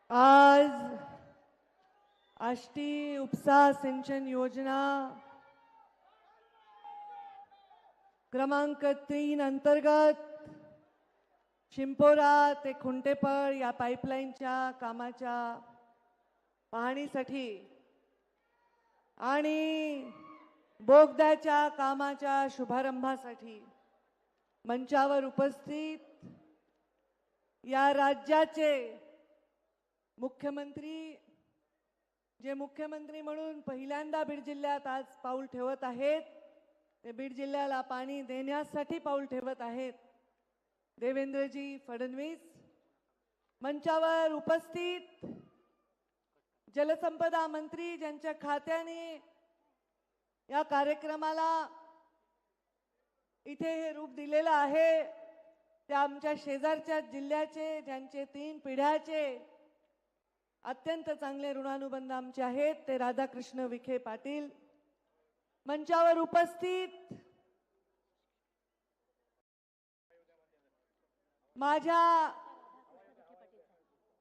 आज आष्टी उपसा सिंचन योजना क्रमांक 3 अंतर्गत शिंपोरा ते खुंटेपळ या पाईपलाईनच्या कामाच्या पाहणीसाठी आणि बोगद्याच्या कामाच्या शुभारंभासाठी मंचावर उपस्थित या राज्याचे मुख्यमंत्री, जे मुख्यमंत्री म्हणून पहिल्यांदा बीड जिल्ह्यात आज पाऊल ठेवत आहेत, ते बीड जिल्ह्याला पाणी देण्यासाठी पाऊल ठेवत आहेत, देवेंद्रजी फडणवीस. मंचावर उपस्थित जलसंपदा मंत्री, ज्यांच्या खात्याने या कार्यक्रमाला इथे हे रूप दिलेलं आहे, ते आमच्या शेजारच्या जिल्ह्याचे, ज्यांचे 3 पिढ्याचे अत्यंत चांगले ऋणानुबंध आमचे आहेत, ते राधाकृष्ण विखे पाटील. मंचावर उपस्थित माझ्या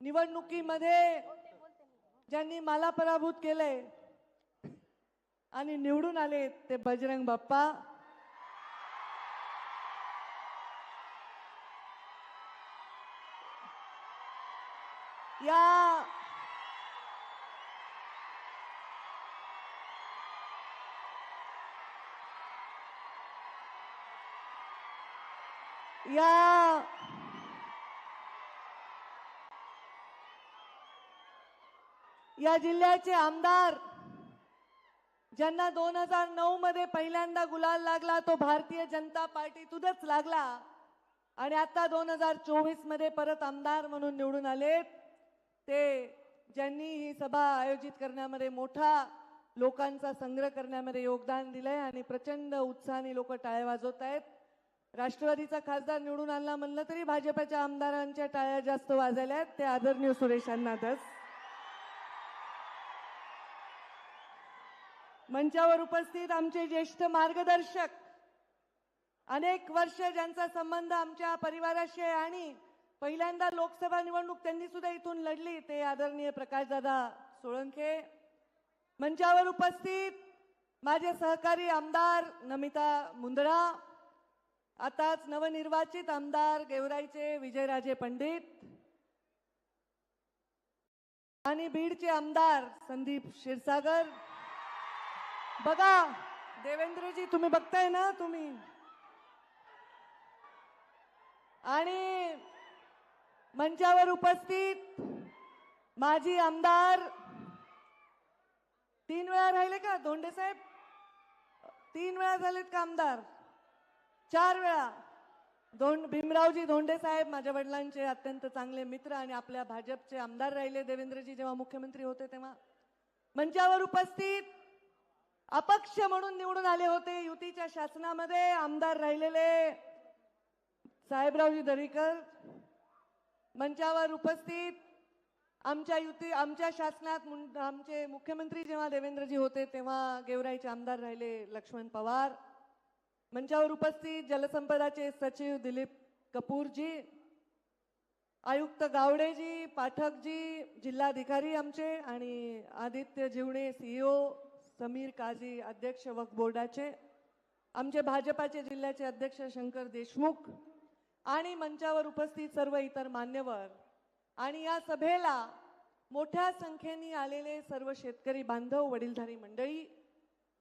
निवडणुकीमध्ये ज्यांनी मला पराभूत केले आणि निवडून आले, ते बजरंग बाप्पा. या जिल्ह्याचे आमदार, ज्यांना 2009 मध्ये पहिल्यांदा गुलाल लागला, तो भारतीय जनता पार्टीतूनच लागला आणि आता 2024 मध्ये परत आमदार म्हणून निवडून आले, ते ज्यांनी ही सभा आयोजित करण्यामध्ये मोठा लोकांचा संग्रह करण्यामध्ये योगदान दिलंय आणि प्रचंड उत्साहाने लोक टाळ्या वाजवत आहेत. राष्ट्रवादीचा खासदार निवडून आला म्हणलं तरी भाजपच्या आमदारांच्या टाळ्या जास्त वाजल्या आहेत, ते आदरणीय सुरेश अण्णा धस. मंचावर उपस्थित आमचे ज्येष्ठ मार्गदर्शक, अनेक वर्ष ज्यांचा संबंध आमच्या परिवाराशी आहे आणि पहिल्यांदा लोकसभा निवडणूक त्यांनी सुद्धा इथून लढली, ते आदरणीय प्रकाशदादा सोळंके. मंचावर उपस्थित माझे सहकारी आमदार नमिता मुंदडा, आताच नवनिर्वाचित आमदार गेवराईचे विजयराजे पंडित आणि बीडचे आमदार संदीप क्षीरसागर. बघा देवेंद्रजी, तुम्ही बघताय ना तुम्ही. आणि मंचावर उपस्थित माजी आमदार, 3 वेळा राहिले का धोंडे साहेब? 3 वेळा झालेत का आमदार? 4 वेळा. भीमरावजी धोंडे साहेब माझ्या वडिलांचे अत्यंत चांगले मित्र आणि आपल्या भाजपचे आमदार राहिले देवेंद्रजी जेव्हा मुख्यमंत्री होते तेव्हा. मंचावर उपस्थित अपक्ष म्हणून निवडून आले होते, युतीच्या शासनामध्ये आमदार राहिलेले साहेबरावजी दरेकर. मंचावर उपस्थित आमच्या शासनात आमचे मुख्यमंत्री जेव्हा देवेंद्रजी होते तेव्हा गेवराईचे आमदार राहिले लक्ष्मण पवार. मंचावर उपस्थित जलसंपदाचे सचिव दिलीप कपूरजी, आयुक्त गावडेजी, पाठकजी, जिल्हाधिकारी आमचे आणि आदित्य जीवणे CEO, समीर काझी अध्यक्ष वक्फ बोर्डाचे, आमचे भाजपाचे जिल्ह्याचे अध्यक्ष शंकर देशमुख आणि मंचावर उपस्थित सर्व इतर मान्यवर आणि या सभेला मोठ्या संख्येने आलेले सर्व शेतकरी बांधव, वडीलधारी मंडळी,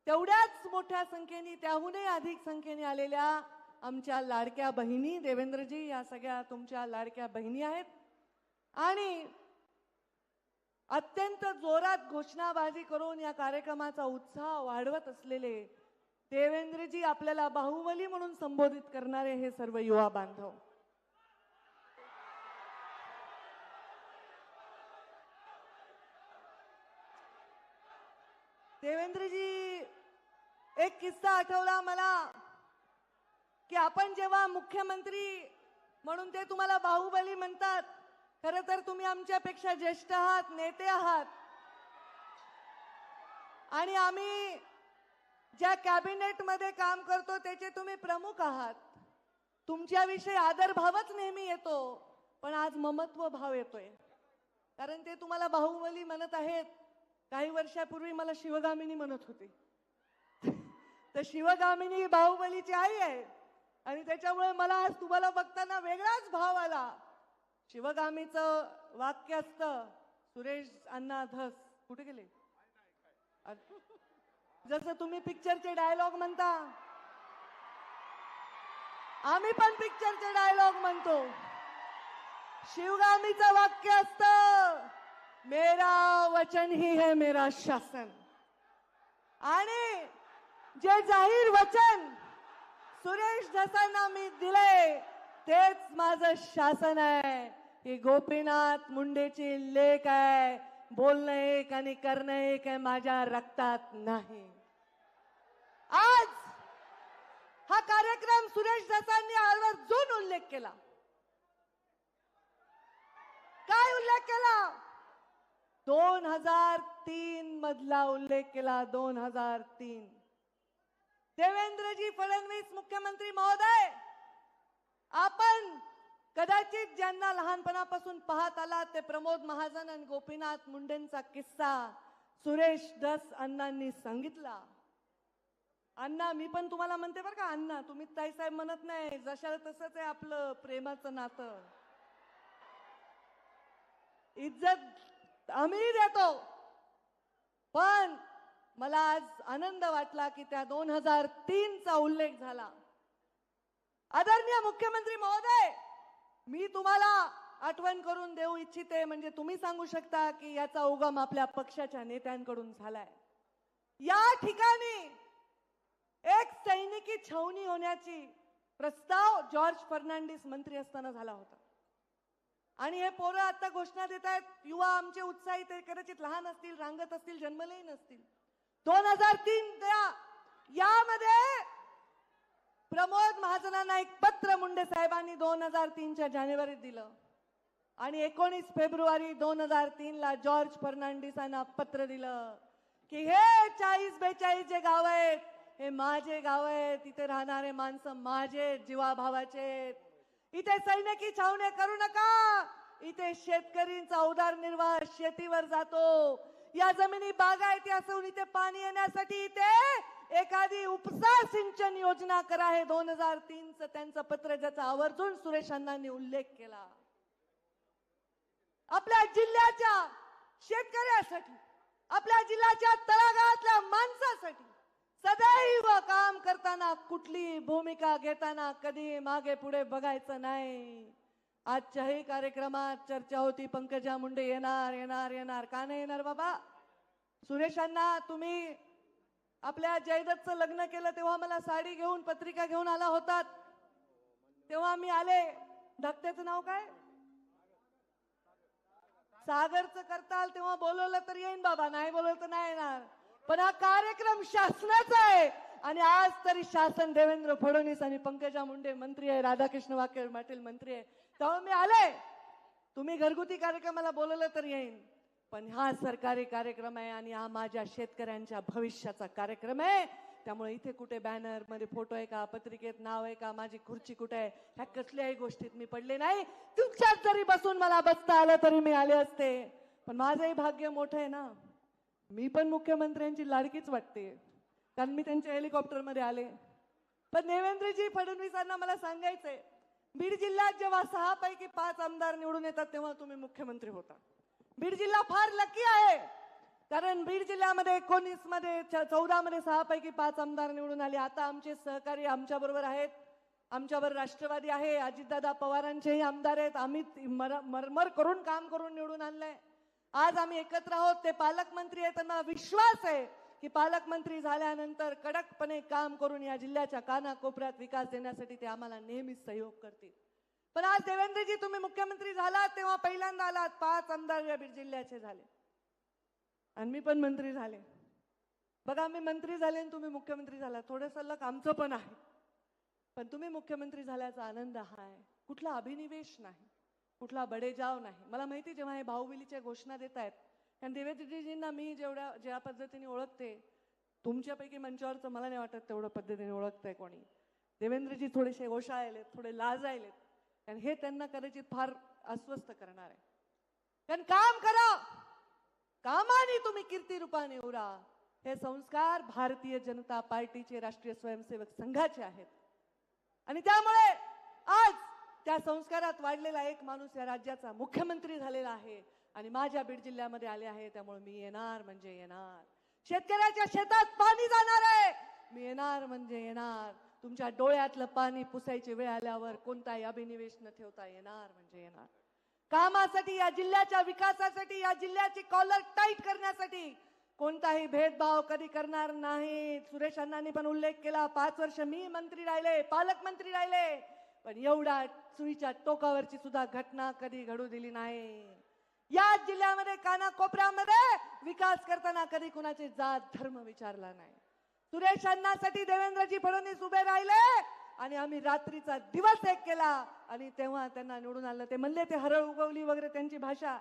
तेवढ्याच मोठ्या संख्येने, त्याहूनही अधिक संख्येने आलेल्या आमच्या लाडक्या बहिणी, देवेंद्रजी या सगळ्या तुमच्या लाडक्या बहिणी आहेत. आणि अत्यंत जोरात घोषणाबाजी करून या कार्यक्रमाचा उत्साह वाढवत असलेले देवेंद्रजी, आपल्याला बाहुबली म्हणून संबोधित करणारे हे सर्व युवा बांधव. देवेंद्रजी, एक किस्सा आठवला मला की आपण जेव्हा मुख्यमंत्री म्हणून ते तुम्हाला बाहुबली म्हणतात, खरं तर तुम्ही आमच्यापेक्षा ज्येष्ठ आहात, नेते आहात आणि आम्ही ज्या कॅबिनेट मध्ये काम करतो त्याचे तुम्ही प्रमुख आहात. तुमच्याविषयी आदरभावच नेहमी येतो, पण आज ममत्व भाव येतोय. कारण ते तुम्हाला बाहुबली म्हणत आहेत, काही वर्षापूर्वी मला शिवगामिनी म्हणत होते. तर शिवगामिनी बाहुबलीची आई आहे आणि त्याच्यामुळे मला आज तुम्हाला बघताना वेगळाच भाव आला. शिवगामीचं वाक्य असतं, सुरेश अण्णा धस. कुठे गेले? जसं तुम्ही पिक्चरचे डायलॉग म्हणता, आम्ही पण पिक्चरचे डायलॉग म्हणतो. शिवगामीचं वाक्य असतं, मेरा वचन ही है मेरा शासन. आणि जे जाहीर वचन सुरेश धसांना मी दिले तेच माझं शासन आहे. ही गोपीनाथ मुंडेची लेख आहे. बोलणं एक आणि करणं एक आहे, माझ्या रक्तात नाही. आज हा कार्यक्रम सुरेश धसांनी आवर्जून उल्लेख केला. काय उल्लेख केला? 2003 मधला उल्लेख केला. 2003. देवेंद्रजी फडणवीस मुख्यमंत्री महोदय, आपण कदाचित ज्यांना लहानपणापासून पाहत आला ते प्रमोद महाजन आणि गोपीनाथ मुंडेंचा किस्सा सुरेश धस अण्णांनी सांगितला. अण्णा, मी पण तुम्हाला म्हणते बरं का अण्णा, तुम्ही ताईसाहेब म्हणत नाही. जशाला तसंच आहे आपलं प्रेमाचं नातं. इज्जत आम्ही देतो, पण मला आज आनंद वाटला की त्या 2003 चा उल्लेख झाला. आदरणीय मुख्यमंत्री महोदय, मी तुम्हाला आठवण करून देऊ इच्छिते, म्हणजे तुम्ही सांगू शकता की याचा उगम आपल्या पक्षाच्या नेत्यांकडून झालाय. या ठिकाणी एक सैनिकी छावणी होण्याची प्रस्ताव जॉर्ज फर्नांडिस मंत्री असताना झाला होता. आणि हे पोरं आता घोषणा देत आहेत, युवा आमचे उत्साही, ते कदाचित लहान असतील, रांगत असतील, जन्मलेही नसतील. 2003 यामध्ये प्रमोद महाजनांना एक पत्र मुंडे साहेबांनी 2003च्या जानेवारीत दिलं आणि 19 फेब्रुवारी 2003ला जॉर्ज फर्नांडिसांना पत्र दिलं की हे 40-42 जे गाव आहेत हे माझे गाव आहेत. इथे राहणारे माणसं माझे जीवाभावाचे. इथे सैनिकी छावण्या करू नका. इथे शेतकरींचा उदरनिर्वाह शेतीवर जातो. या जमिनी बागायती असून इथे पाणी येण्यासाठी इथे एखादी उपसा सिंचन योजना करा. हे 2003चं त्यांचं पत्र, ज्याचा आवर्जून सुरेश अण्णांनी उल्लेख केला. आपल्या जिल्ह्याच्या शेतकऱ्यासाठी, आपल्या जिल्ह्याच्या तळागाळातल्या माणसासाठी सदैव काम करताना, कुठली भूमिका घेताना कधी मागे पुढे बघायचं नाही. आजच्याही कार्यक्रमात चर्चा होती, पंकजा मुंडे येणार येणार येणार. का नाही येणार बाबा? सुरेशांना, तुम्ही आपल्या जयदत्तचं लग्न केलं तेव्हा मला साडी घेऊन पत्रिका घेऊन आला होतात, तेव्हा मी आले. धाकट्याचं नाव काय? सागरचं करताल तेव्हा बोलवलं तर येईन बाबा, नाही बोलवलं तर नाही येणार. पण हा कार्यक्रम शासनाचा आहे आणि आज तरी शासन देवेंद्र फडणवीस आणि पंकजा मुंडे मंत्री आहे, राधाकृष्ण वाके पाटील मंत्री आहे, तेव्हा मी आले. तुम्ही घरगुती कार्यक्रमाला बोलवलं तर येईन, पण हा सरकारी कार्यक्रम आहे आणि हा माझ्या शेतकऱ्यांच्या भविष्याचा कार्यक्रम आहे. त्यामुळे इथे कुठे बॅनर मध्ये फोटो आहे का, पत्रिकेत नाव आहे का, माझी खुर्ची कुठे आहे, ह्या कसल्याही गोष्टीत मी पडले नाही. तुमच्यात जरी बसून मला बसता आलं तरी मी आले असते. पण माझंही भाग्य मोठं आहे ना, मी पण मुख्यमंत्र्यांची लाडकीच वाटते, कारण मी त्यांच्या हेलिकॉप्टरमध्ये आले. पण देवेंद्रजी फडणवीसांना मला सांगायचंय, बीड जिल्ह्यात जेव्हा 6 पैकी 5 आमदार निवडून येतात तेव्हा तुम्ही मुख्यमंत्री होता. बीड जिल्हा फार लकी आहे, कारण बीड जिल्ह्यामध्ये 19 मध्ये 14 मध्ये 6 पैकी 5 आमदार निवडून आले. आता आमचे सहकारी आमच्या बरोबर आहेत, आमच्यावर राष्ट्रवादी आहे, अजितदादा पवारांचेही आमदार आहेत. आम्ही मरमर करून काम करून निवडून आणलंय. आज आम्ही एकत्र आहोत. ते पालकमंत्री आहेत, त्यांना विश्वास आहे की पालकमंत्री झाल्यानंतर कडकपणे काम करून या जिल्ह्याच्या कानाकोपऱ्यात विकास देण्यासाठी ते आम्हाला नेहमीच सहयोग करतील. पण आज देवेंद्रजी तुम्ही मुख्यमंत्री झालात तेव्हा पहिल्यांदा आलात, 5 आमदार या बीड जिल्ह्याचे झाले आणि मी पण मंत्री झाले. बघा, मी मंत्री झाले आणि तुम्ही मुख्यमंत्री झाला, थोडंसं लक आमचं पण आहे. पण तुम्ही मुख्यमंत्री झाल्याचा आनंद हा आहे, कुठला अभिनिवेश नाही, कुठला बडेजाव नाही. मला माहिती, जेव्हा हे भाऊबिलीच्या घोषणा देत आहेत, कारण देवेंद्रजींना मी ज्या पद्धतीने ओळखते, तुमच्यापैकी मंचावरचं मला नाही वाटत तेवढं पद्धतीने ओळखतंय कोणी. देवेंद्रजी थोडेसे ओशाळलेत, थोडे लाजायलेत, कारण हे त्यांना कदाचित फार अस्वस्थ करणार आहे. कारण काम करा, कामाने तुम्ही कीर्ती रूपाने उरा, हे संस्कार भारतीय जनता पार्टीचे राष्ट्रीय स्वयंसेवक संघाचे आहेत. आणि त्यामुळे आज त्या संस्कारात वाढलेला एक माणूस या राज्याचा मुख्यमंत्री झालेला आहे आणि माझ्या बीड जिल्ह्यामध्ये आले आहे. त्यामुळे मी येणार म्हणजे येणार. शेतकऱ्याच्या शेतात पाणी जाणार आहे, मी येणार म्हणजे येणार. तुमच्या डोळ्यातलं पाणी पुसायची वेळ आल्यावर कोणताही अभिनिवेश न ठेवता येणार म्हणजे येणार. कामासाठी, या जिल्ह्याच्या विकासासाठी, या जिल्ह्याची कॉलर टाईट करण्यासाठी कोणताही भेदभाव कधी करणार नाही. सुरेश अण्णांनी पण उल्लेख केला, 5 वर्ष मी मंत्री राहिले, पालकमंत्री राहिले, पण एवढा सुईच्या टोकावरची सुद्धा घटना कधी घडू दिली नाही. या जिल्ह्यामध्ये कानाकोपऱ्यामध्ये विकास करताना कधी कुणाचे जात धर्म विचारला नाही. सुरेश अण्णांसाठी देवेंद्रजी फडणवीस उभे राहिले आणि आम्ही रात्रीचा दिवस एक केला आणि तेव्हा त्यांना निवडून आणलं. ते म्हणले ते हरळ उगवली वगैरे त्यांची भाषा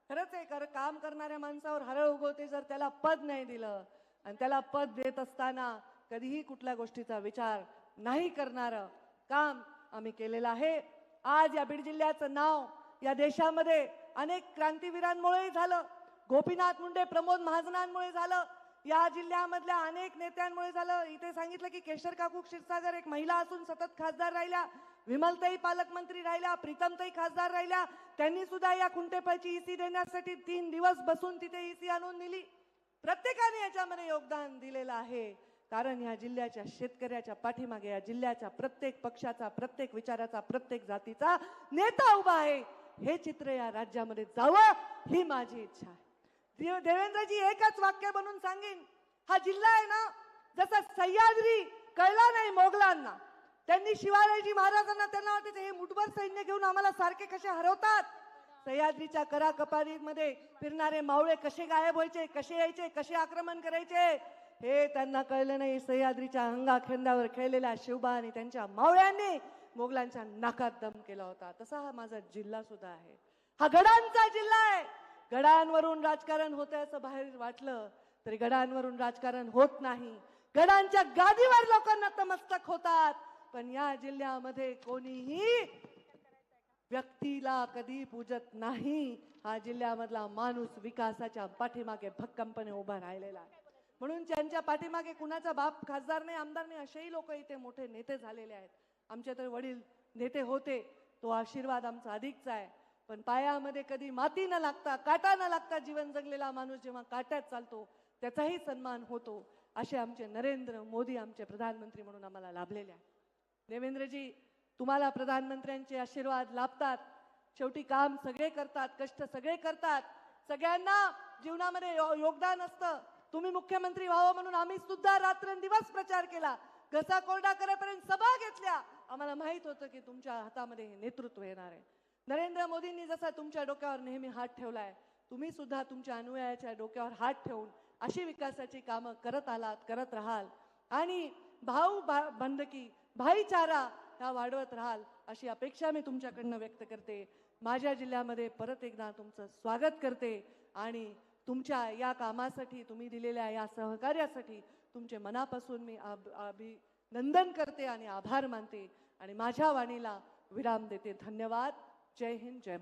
खरंच आहे. काम करणाऱ्या माणसावर हरळ उगवते जर त्याला पद नाही दिलं, आणि त्याला पद देत असताना कधीही कुठल्या गोष्टीचा विचार नाही करणारं काम आम्ही केलेलं आहे. आज या बीड जिल्ह्याचं नाव या देशामध्ये अनेक क्रांतीवीरांमुळे झालं, गोपीनाथ मुंडे, प्रमोद महाजनांमुळे झालं, या जिल्ह्यामधल्या अनेक नेत्यांमुळे झालं. इथे सांगितलं की केशर काकू क्षीरसागर एक महिला असून सतत खासदार राहिल्या, विमलताई पालकमंत्री राहिल्या, प्रीतमताई खासदार राहिल्या. त्यांनी सुद्धा या कुंटेपळची ईसी देण्यासाठी 3 दिवस बसून तिथे ईसी आणून दिली. प्रत्येकाने याच्यामध्ये योगदान दिलेलं आहे. कारण या जिल्ह्याच्या शेतकऱ्याच्या पाठीमागे या जिल्ह्याच्या प्रत्येक पक्षाचा, प्रत्येक विचाराचा, प्रत्येक जातीचा नेता उभा आहे. हे चित्र या राज्यामध्ये जावं ही माझी इच्छा आहे. देवेंद्रजी एकच वाक्य बनून सांगेन, हा जिल्हा आहे ना, जसा सह्याद्री कळला नाही मोगलांना, त्यांनी शिवाजी महाराजांना त्यांना वाटते हे मुठभर सैन्य घेऊन आम्हाला सारखे कसे हरवतात. सह्याद्रीच्या कराकपारीमध्ये फिरणारे मावळे कसे गायब व्हायचे, कसे यायचे, कसे आक्रमण करायचे हे त्यांना कळलं नाही. सह्याद्रीच्या अंगाखेंद्यावर खेळलेल्या शिवबा आणि त्यांच्या मावळ्यांनी मोगलांच्या नाकात दम केला होता. तसा हा माझा जिल्हा सुद्धा आहे. हा गडांचा जिल्हा आहे. गडांवरून राजकारण होते असं बाहेर वाटलं तरी गडांवरून राजकारण होत नाही. गडांच्या गादीवर लोक नतमस्तक होतात, पण या जिल्ह्यामध्ये कोणीही व्यक्तीला कधी पूजत नाही. हा जिल्ह्यामधला माणूस विकासाच्या पाठीमागे भक्कमपणे उभा राहिलेला आहे. म्हणून त्यांच्या पाठीमागे कुणाचा बाप खासदार नाही, आमदार नाही, असेही लोक इथे मोठे नेते झालेले आहेत. आमचे तर वडील नेते होते, तो आशीर्वाद आमचा अधिकचा आहे. पण पायामध्ये कधी माती न लागता, काटा न लागता जीवन जगलेला माणूस जेव्हा काट्यात चालतो त्याचाही सन्मान होतो. असे आमचे नरेंद्र मोदी आमचे प्रधानमंत्री म्हणून आम्हाला लाभलेले आहेत. देवेंद्रजी, तुम्हाला प्रधानमंत्र्यांचे आशीर्वाद लाभतात. शेवटी काम सगळे करतात, कष्ट सगळे करतात, सगळ्यांना जीवनामध्ये योगदान असतं. तुम्ही मुख्यमंत्री व्हावं म्हणून आम्ही सुद्धा रात्रंदिवस प्रचार केला, घसा कोरडा करेपर्यंत सभा घेतल्या. आम्हाला माहित होतं की तुमच्या हातामध्ये हे नेतृत्व येणार आहे. नरेंद्र मोदींनी जसा तुमच्या डोक्यावर नेहमी हात ठेवलाय, तुम्ही सुद्धा तुमच्या अनुयायाच्या डोक्यावर हात ठेवून अशी विकासाची कामं करत आलात, करत राहाल आणि बंधकी, भाईचारा ह्या वाढवत राहाल अशी अपेक्षा मी तुमच्याकडनं व्यक्त करते. माझ्या जिल्ह्यामध्ये परत एकदा तुमचं स्वागत करते आणि तुमच्या या कामासाठी, तुम्ही दिलेल्या या सहकार्यासाठी तुमचे मनापासून मी अभिनंदन करते आणि आभार मानते आणि माझ्या वाणीला विराम देते. धन्यवाद. जय हिंद, जय